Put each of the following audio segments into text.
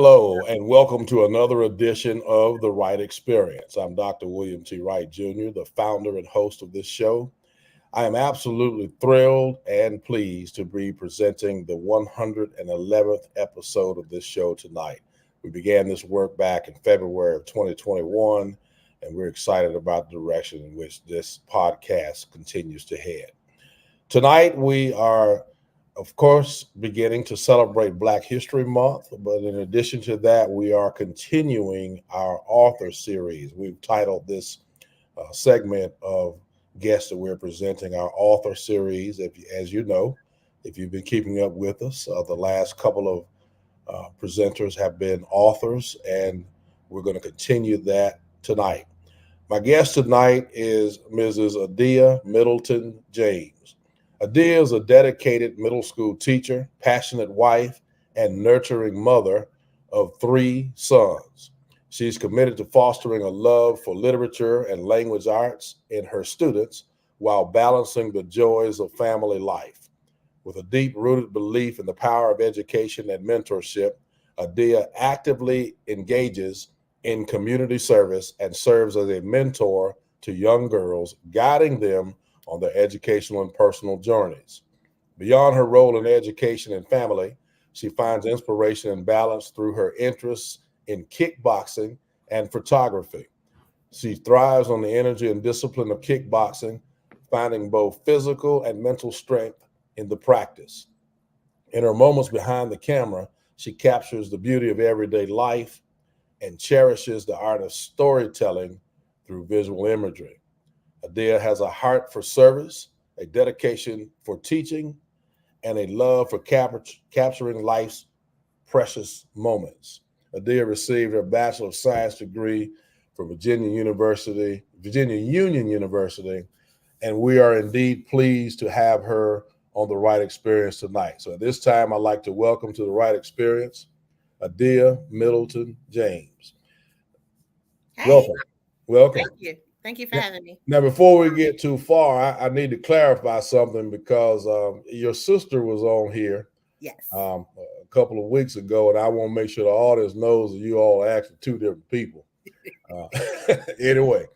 Hello, and welcome to another edition of the Wright Experience. I'm Dr. William T. Wright Jr., the founder and host of this show. I am absolutely thrilled and pleased to be presenting the 111th episode of this show tonight. We began this work back in February of 2021, and we're excited about the direction in which this podcast continues to head. Tonight, we are, of course, beginning to celebrate Black History Month, but in addition to that, we are continuing our author series. We've titled this segment of guests that we're presenting our author series. As you know, if you've been keeping up with us, the last couple of presenters have been authors, and we're going to continue that tonight. My guest tonight is Mrs. Adia Middleton-James. Adia is a dedicated middle school teacher, passionate wife, and nurturing mother of 3 sons. She's committed to fostering a love for literature and language arts in her students while balancing the joys of family life. With a deep-rooted belief in the power of education and mentorship, Adia actively engages in community service and serves as a mentor to young girls, guiding them on their educational and personal journeys. Beyond her role in education and family, she finds inspiration and balance through her interests in kickboxing and photography. She thrives on the energy and discipline of kickboxing, finding both physical and mental strength in the practice. In her moments behind the camera, she captures the beauty of everyday life and cherishes the art of storytelling through visual imagery. Adia has a heart for service, a dedication for teaching, and a love for capturing life's precious moments. Adia received her Bachelor of Science degree from Virginia Union University, and we are indeed pleased to have her on the Wright Experience tonight. So at this time, I'd like to welcome to the Wright Experience, Adia Middleton-James. Hey, Welcome. thank you. Thank you for having me. Now, before we get too far, I need to clarify something because your sister was on here Yes. a couple of weeks ago, and I want to make sure the audience knows that you all are actually 2 different people. Anyway,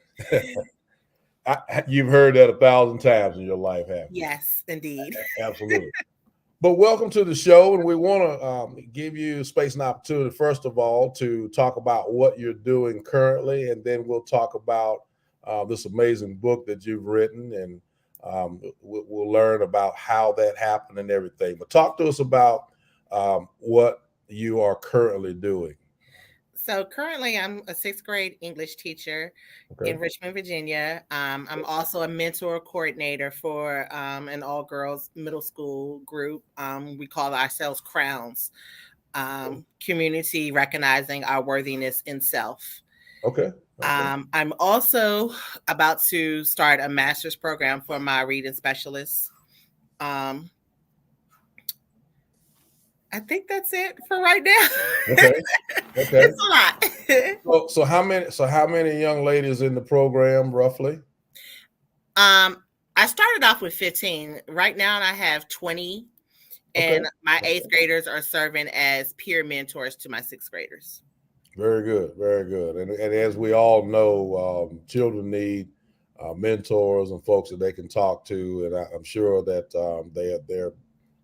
you've heard that 1,000 times in your life, haven't you? Yes, indeed. Absolutely. But welcome to the show, and we want to give you space and opportunity, first of all, to talk about what you're doing currently, and then we'll talk about this amazing book that you've written, and we'll learn about how that happened and everything. But talk to us about what you are currently doing. So currently, I'm a 6th grade English teacher in Richmond, Virginia. I'm also a mentor coordinator for an all-girls middle school group. We call ourselves Crowns, community recognizing our worthiness in self. Okay. I'm also about to start a master's program for my reading specialists. I think that's it for right now. Okay. It's a lot. So how many young ladies in the program roughly? I started off with 15. Right now I have 20, and my 8th graders are serving as peer mentors to my 6th graders. Very good, very good. And as we all know, children need mentors and folks that they can talk to, and I'm sure that they're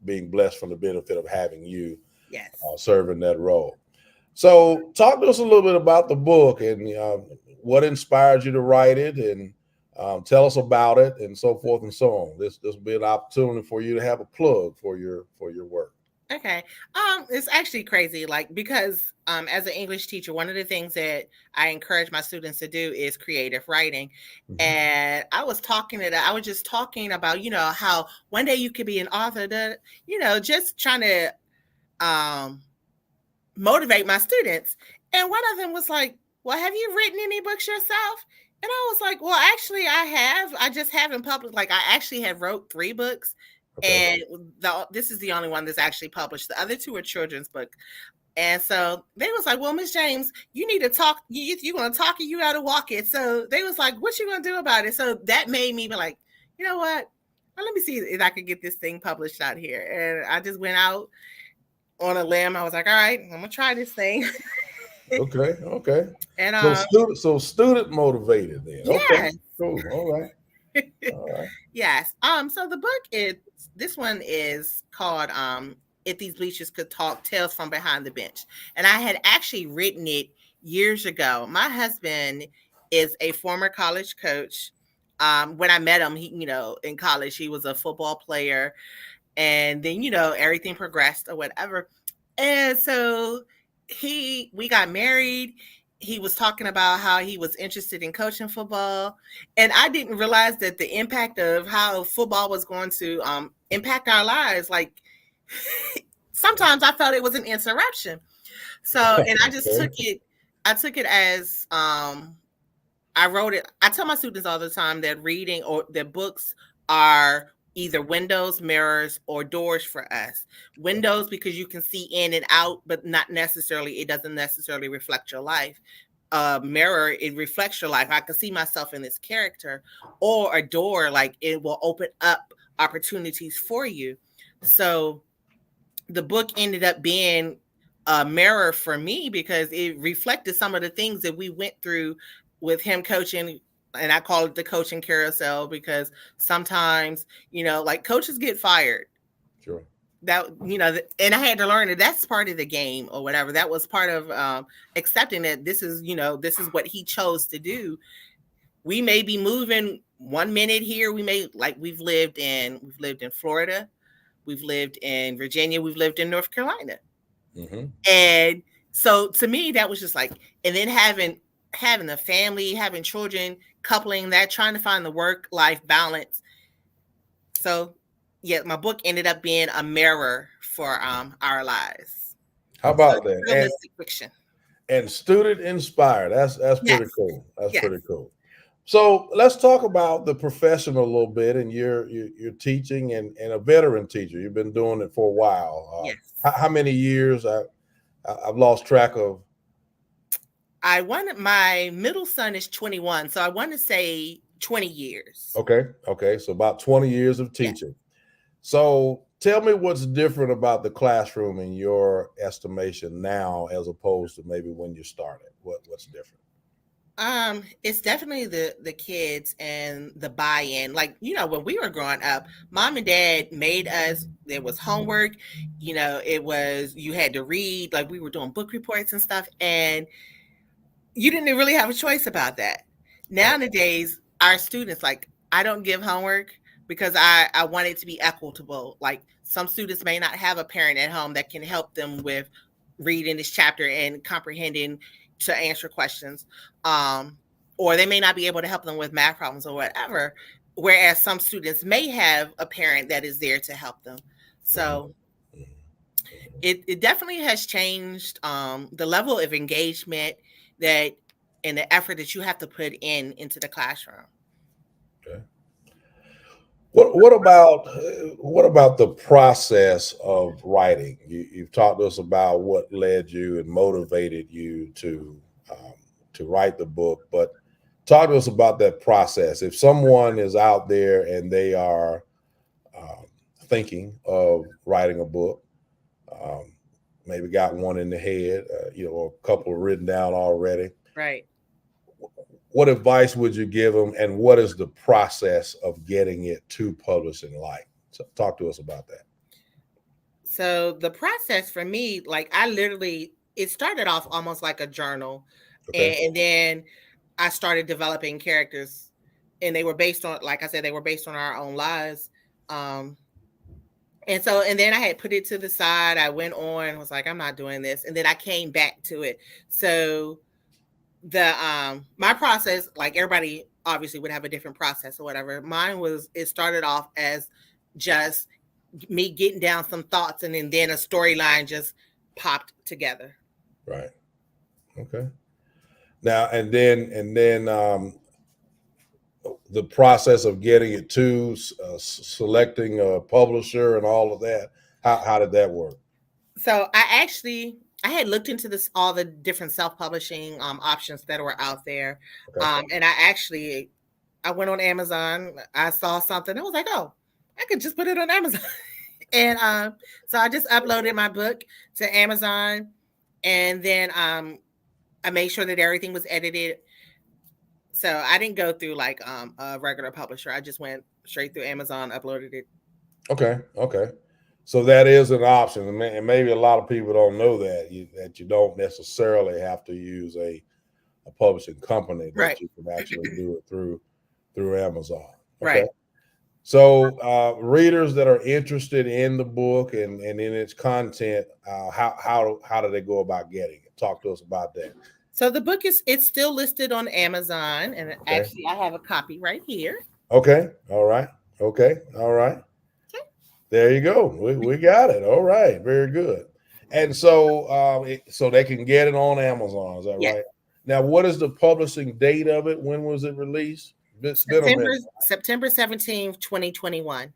being blessed from the benefit of having you serving that role. So talk to us a little bit about the book and what inspired you to write it, and tell us about it, and so forth and so on. This will be an opportunity for you to have a plug for your work. Okay. It's actually crazy, because as an English teacher, one of the things that I encourage my students to do is creative writing. Mm-hmm. And I was just talking about, how one day you could be an author, just trying to motivate my students. And one of them was like, well, have you written any books yourself? And I was like, well, actually I have. I just haven't published. I actually have wrote 3 books. Okay. And this is the only one that's actually published. The other 2 are children's books. And so they was like, well, Miss James, you need to talk. You're going to talk it, you got to walk it. So they was like, what you going to do about it? So that made me be like, you know what? Let me see if I could get this thing published out here. And I just went out on a limb. I was like, all right, I'm gonna try this thing. Okay. And So student motivated then. Okay, yes. cool. All right. All right. Yes. So the book is, this one is called If These Bleachers Could Talk, Tales from Behind the Bench. And I had actually written it years ago. My husband is a former college coach. When I met him, he, in college, he was a football player, and then, everything progressed or whatever. And so we got married. He was talking about how he was interested in coaching football, and I didn't realize that the impact of how football was going to impact our lives. Like, sometimes I felt it was an interruption. So, and I just Okay. took it as I wrote it. I tell my students all the time that reading or that books are either windows, mirrors, or doors for us. Windows because you can see in and out, but not necessarily, it doesn't necessarily reflect your life. Mirror, it reflects your life. I can see myself in this character. Or a door, like it will open up opportunities for you. So the book ended up being a mirror for me because it reflected some of the things that we went through with him coaching. And I call it the coaching carousel because sometimes, like coaches get fired. Sure. That, and I had to learn that that's part of the game or whatever. That was part of accepting that this is what he chose to do. We may be moving 1 minute here. We've lived in Florida. We've lived in Virginia. We've lived in North Carolina. Mm-hmm. And so to me, that was just like, and then having a family, having children, coupling that, trying to find the work-life balance. So yeah, my book ended up being a mirror for our lives. How So about that? realistic fiction. And student inspired. That's pretty Yes. cool. That's Yes. pretty cool. So let's talk about the profession a little bit. And you're teaching and a veteran teacher. You've been doing it for a while. Yes. How many years? I've lost track of. My middle son is 21, so I want to say 20 years. Okay. So about 20 years of teaching. Yes. So tell me what's different about the classroom in your estimation now, as opposed to maybe when you started. What's different? It's definitely the kids and the buy-in. Like, when we were growing up, mom and dad made us, there was homework, it was, you had to read, like we were doing book reports and stuff, and you didn't really have a choice about that. Nowadays, our students, like, I don't give homework because I want it to be equitable. Like, some students may not have a parent at home that can help them with reading this chapter and comprehending to answer questions. Or they may not be able to help them with math problems or whatever. Whereas some students may have a parent that is there to help them. So it definitely has changed the level of engagement that and the effort that you have to put into the classroom. Okay. What about the process of writing? You've talked to us about what led you and motivated you to write the book, but talk to us about that process. If someone is out there and they are thinking of writing a book, um, maybe got one in the head, or a couple written down already. Right. What advice would you give them, and what is the process of getting it to publishing like? So talk to us about that. So the process for me, like it started off almost like a journal, Okay. and then I started developing characters, and they were based on, like I said, they were based on our own lives. And then I had put it to the side. I went on, was like, I'm not doing this, and then I came back to it. So my process, like everybody obviously would have a different process or whatever. It started off as just me getting down some thoughts, and then a storyline just popped together. Right. Okay. Now and then the process of getting it to selecting a publisher and all of that. How did that work? So I had looked into all the different self-publishing options that were out there. Okay. And I went on Amazon. I saw something. I was like, oh, I could just put it on Amazon. And so I just uploaded my book to Amazon, and then I made sure that everything was edited. So I didn't go through like a regular publisher. I just went straight through Amazon, uploaded it. Okay, okay. So that is an option, and maybe a lot of people don't know that you don't necessarily have to use a publishing company, Right. that you can actually do it through Amazon. Okay. Right. So readers that are interested in the book and in its content, how do they go about getting it? Talk to us about that. So the book it's still listed on Amazon, and Okay. actually I have a copy right here. Okay. All right. Okay. All right. Okay. There you go. We got it. All right. Very good. And so so they can get it on Amazon. Is that Yes. right? Now, what is the publishing date of it? When was it released? It's been a September minute. September 17th, 2021.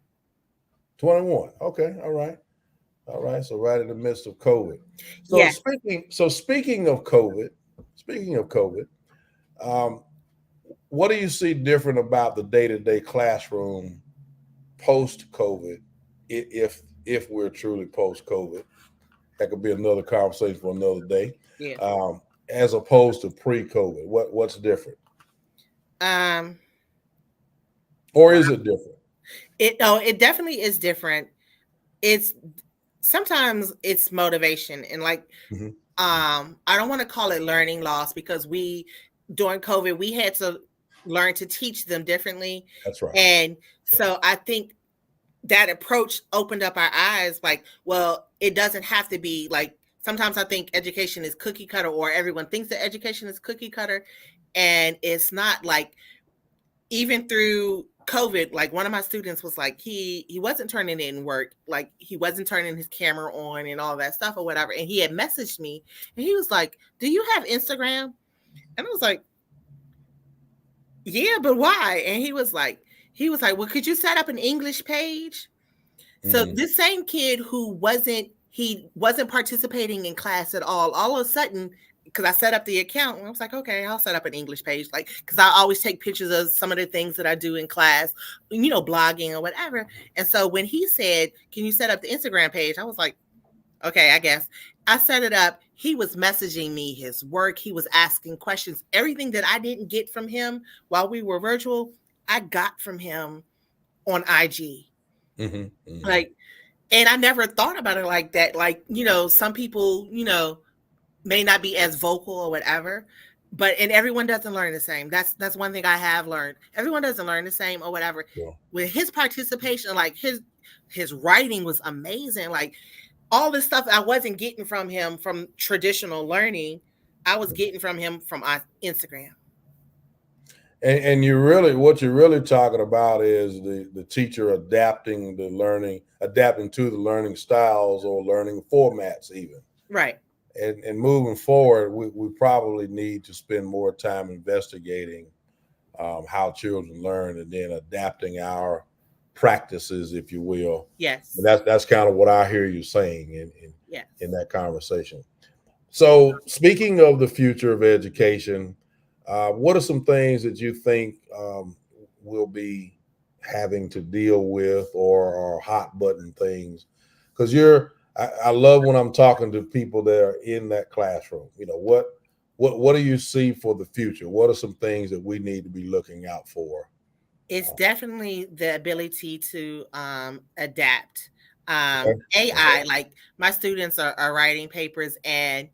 21. Okay. All right. All right. So right in the midst of COVID. So Yeah. speaking of COVID, um, what do you see different about the day-to-day classroom post-COVID? If we're truly post-COVID, that could be another conversation for another day. Yeah. As opposed to pre-COVID, what's different, or is it different? It definitely is different. It's sometimes it's motivation, and like Mm-hmm. I don't want to call it learning loss, because during COVID we had to learn to teach them differently. That's right. And so I think that approach opened up our eyes, like, well, it doesn't have to be like, sometimes I think education is cookie cutter, or everyone thinks that education is cookie cutter, and it's not. Like, even through COVID, like one of my students was like, he wasn't turning in work, like he wasn't turning his camera on and all that stuff or whatever. And he had messaged me and he was like, "Do you have Instagram?" And I was like, "Yeah, but why?" And he was like, "Well, could you set up an English page?" So this same kid who wasn't participating in class at all of a sudden, because I set up the account, and I was like, okay, I'll set up an English page, like, because I always take pictures of some of the things that I do in class, blogging or whatever. And so when he said, "Can you set up the Instagram page?" I was like, okay, I guess. I set it up. He was messaging me his work. He was asking questions. Everything that I didn't get from him while we were virtual, I got from him on IG. Like, and I never thought about it like that. Like, some people, may not be as vocal or whatever, and everyone doesn't learn the same. That's one thing I have learned. Everyone doesn't learn the same or whatever. Yeah. With his participation, like his writing was amazing. Like, all this stuff I wasn't getting from him from traditional learning, I was getting from him from Instagram. And what you're really talking about is the teacher adapting to the learning styles or learning formats even. Right. And moving forward, we probably need to spend more time investigating how children learn, and then adapting our practices, if you will. Yes. And that's kind of what I hear you saying Yes. in that conversation. So speaking of the future of education, what are some things that you think we'll be having to deal with, or are hot button things? Because I love when I'm talking to people that are in that classroom. What do you see for the future? What are some things that we need to be looking out for? It's definitely the ability to adapt. Okay. AI, like my students are writing papers, and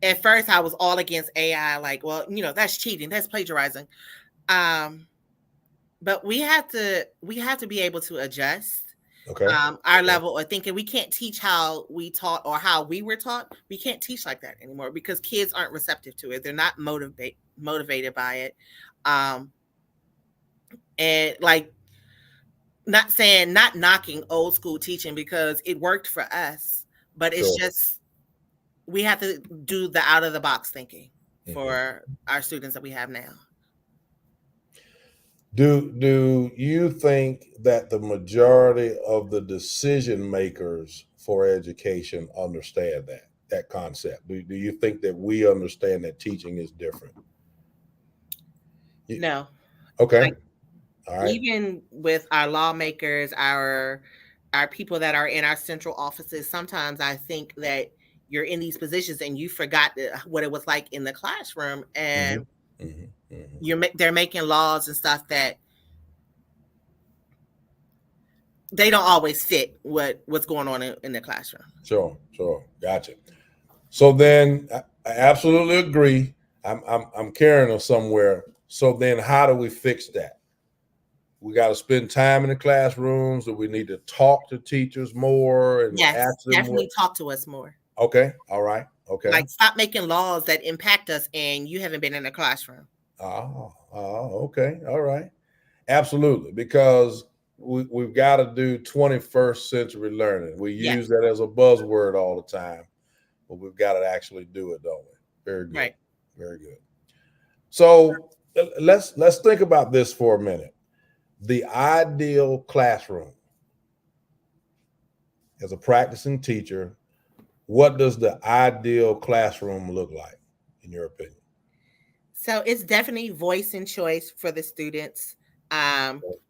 at first I was all against AI, like, well, that's cheating, that's plagiarizing. But we have to be able to adjust Okay. our level of thinking. We can't teach how we taught or how we were taught. We can't teach like that anymore, because kids aren't receptive to it. They're not motivated by it. And like, not knocking old school teaching, because it worked for us, but it's just, we have to do the out of the box thinking for our students that we have now. Do you think that the majority of the decision makers for education understand that concept? Do you think that we understand that teaching is different? No. Okay. Like, all right. Even with our lawmakers, our our people that are in our central offices, sometimes I think that you're in these positions and you forgot what it was like in the classroom, and they're making laws and stuff that they don't always fit what's going on in the classroom. Sure, gotcha. So then, I absolutely agree. I'm carrying us somewhere. So then, how do we fix that? We got to spend time in the classrooms. Do we need to talk to teachers more and Yes, ask them definitely talk to us more. Okay, all right, okay. Like, stop making laws that impact us, and you haven't been in the classroom. Okay, all right. Absolutely, because we've got to do 21st century learning. We use that as a buzzword all the time, but we've got to actually do it, don't we? Very good. Right. Very good. So let's think about this for a minute. The ideal classroom. As a practicing teacher, what does the ideal classroom look like, in your opinion? So it's definitely voice and choice for the students.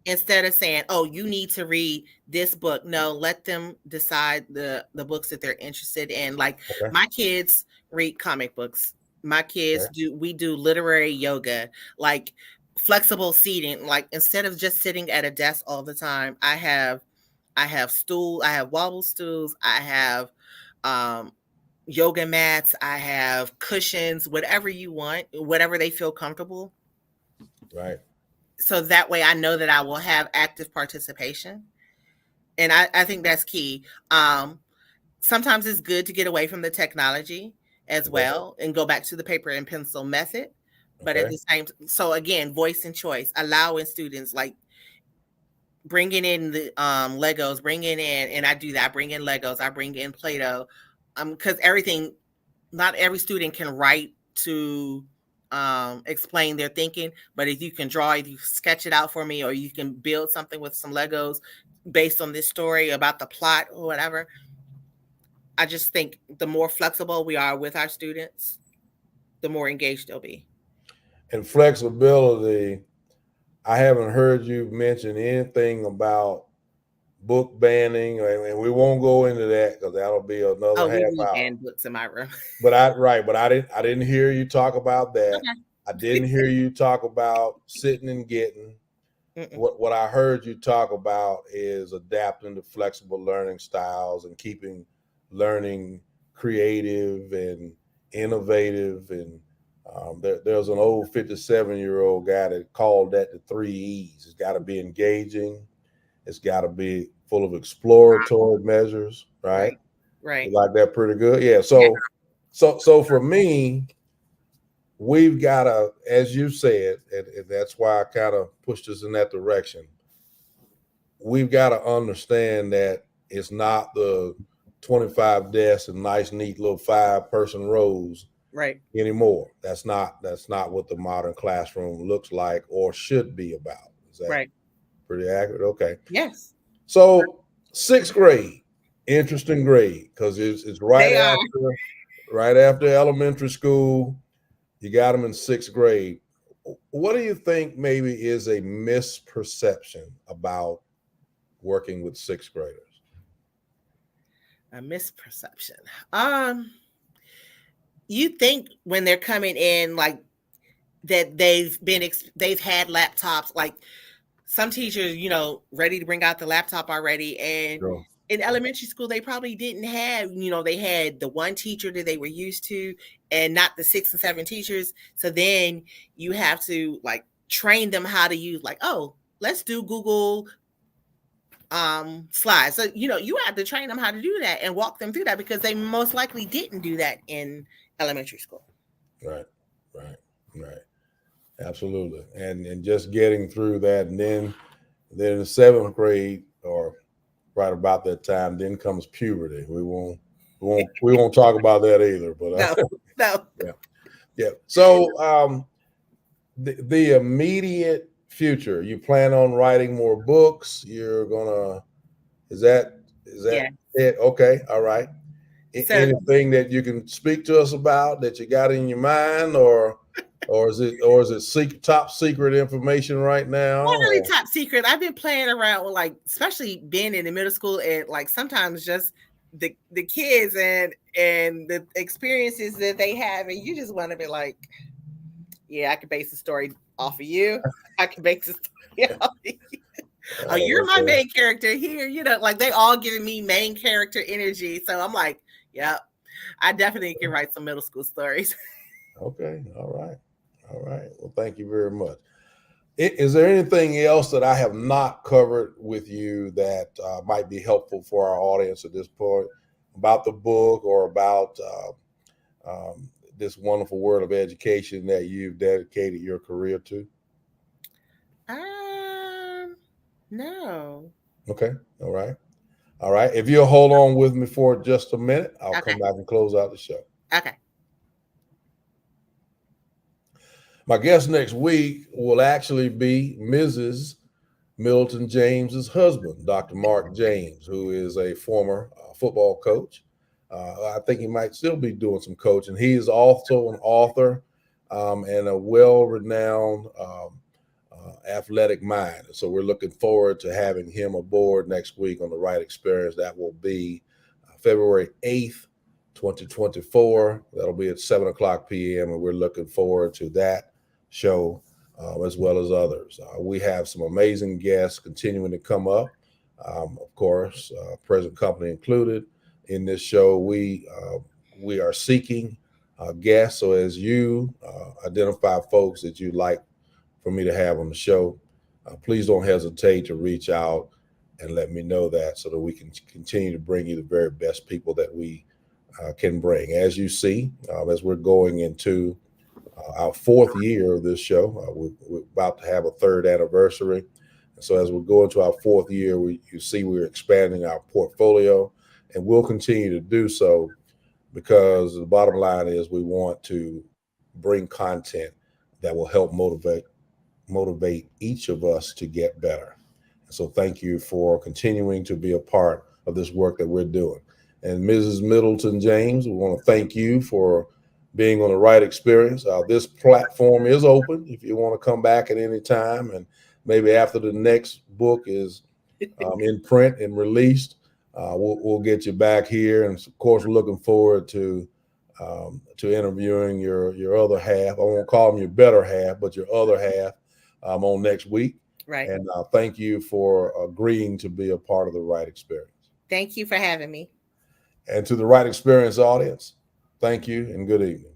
Instead of saying, "Oh, you need to read this book," no, let them decide the books that they're interested in. Like, my kids read comic books. My kids we do literary yoga, like flexible seating. Like, instead of just sitting at a desk all the time, I have wobble stools, I have yoga mats, I have cushions, whatever you want, whatever they feel comfortable. Right. So that way I know that I will have active participation. And I think that's key. Sometimes it's good to get away from the technology as well and go back to the paper and pencil method. But at the same, so again, voice and choice, allowing students, like bringing in the Legos, bringing in, and I do that. I bring in Legos, I bring in Play-Doh, because not every student can write to explain their thinking, but if you can draw, if you sketch it out for me, or you can build something with some Legos based on this story about the plot or whatever. I just think the more flexible we are with our students, the more engaged they'll be. And flexibility, I haven't heard you mention anything about book banning, and we won't go into that because that'll be another half hour. Ban books in my room. But I didn't hear you talk about that. Okay. I didn't hear you talk about sitting and getting. What I heard you talk about is adapting to flexible learning styles and keeping learning creative and innovative. And there's an old 57-year-old guy that called that the 3 E's. It's got to be engaging. It's got to be full of exploratory measures, right? Right. You like that pretty good? Yeah. So for me, we've got to, as you said, and that's why I kind of pushed us in that direction. We've got to understand that it's not the 25 desks and nice, neat little 5-person rows anymore. That's not what the modern classroom looks like or should be about. Is that pretty accurate? Okay. Yes. So 6th grade, interesting grade, because it's right after elementary school. You got them in 6th grade. What do you think maybe is a misperception about working with 6th graders? A misperception. You think when they're coming in, like, that they've had laptops, like some teachers, ready to bring out the laptop already. And in elementary school, they probably didn't have, they had the one teacher that they were used to and not the 6 and 7 teachers. So then you have to, like, train them how to use, like, oh, let's do Google slides. So, you have to train them how to do that and walk them through that, because they most likely didn't do that in elementary school. Right. Absolutely. And just getting through that. And then in the 7th grade, or right about that time, then comes puberty. We won't talk about that either. But no. Yeah. So the immediate future, you plan on writing more books? You're gonna is that it? Okay, all right. Anything that you can speak to us about that you got in your mind, or or is it top secret information right now? Not really top secret. I've been playing around with, like, especially being in the middle school, and like sometimes just the kids and the experiences that they have, and you just want to be like, yeah, I can base the story off of you. I can base the story off of you. Oh, you're my main character here. You know, like they all giving me main character energy. So I'm like, yep, I definitely can write some middle school stories. Okay. All right. All right. Well, thank you very much. Is there anything else that I have not covered with you that might be helpful for our audience at this point about the book or about this wonderful world of education that you've dedicated your career to? No. Okay. All right. All right. If you'll hold on with me for just a minute, I'll Okay. come back and close out the show. Okay. My guest next week will actually be Mrs. Middleton-James's husband, Dr. Mark James, who is a former football coach. I think he might still be doing some coaching. He is also an author and a well-renowned athletic mind. So we're looking forward to having him aboard next week on the Wright Experience. That will be February 8th, 2024. That'll be at 7:00 p.m. And we're looking forward to that show as well as others. We have some amazing guests continuing to come up. Of course, present company included in this show. We are seeking guests. So as you identify folks that you'd like for me to have on the show, please don't hesitate to reach out and let me know that, so that we can continue to bring you the very best people that we can bring. As you see, as we're going into our fourth year of this show, we're about to have a third anniversary. And so as we go into our fourth year, you see we're expanding our portfolio, and we'll continue to do so, because the bottom line is we want to bring content that will help motivate each of us to get better. So thank you for continuing to be a part of this work that we're doing. And Mrs. Middleton-James, we want to thank you for being on the Wright Experience. This platform is open if you want to come back at any time, and maybe after the next book is in print and released, we'll get you back here. And of course, we're looking forward to interviewing your other half. I won't call them your better half, but your other half on next week. Right. And thank you for agreeing to be a part of the Wright Experience. Thank you for having me. And to the Wright Experience audience, thank you and good evening.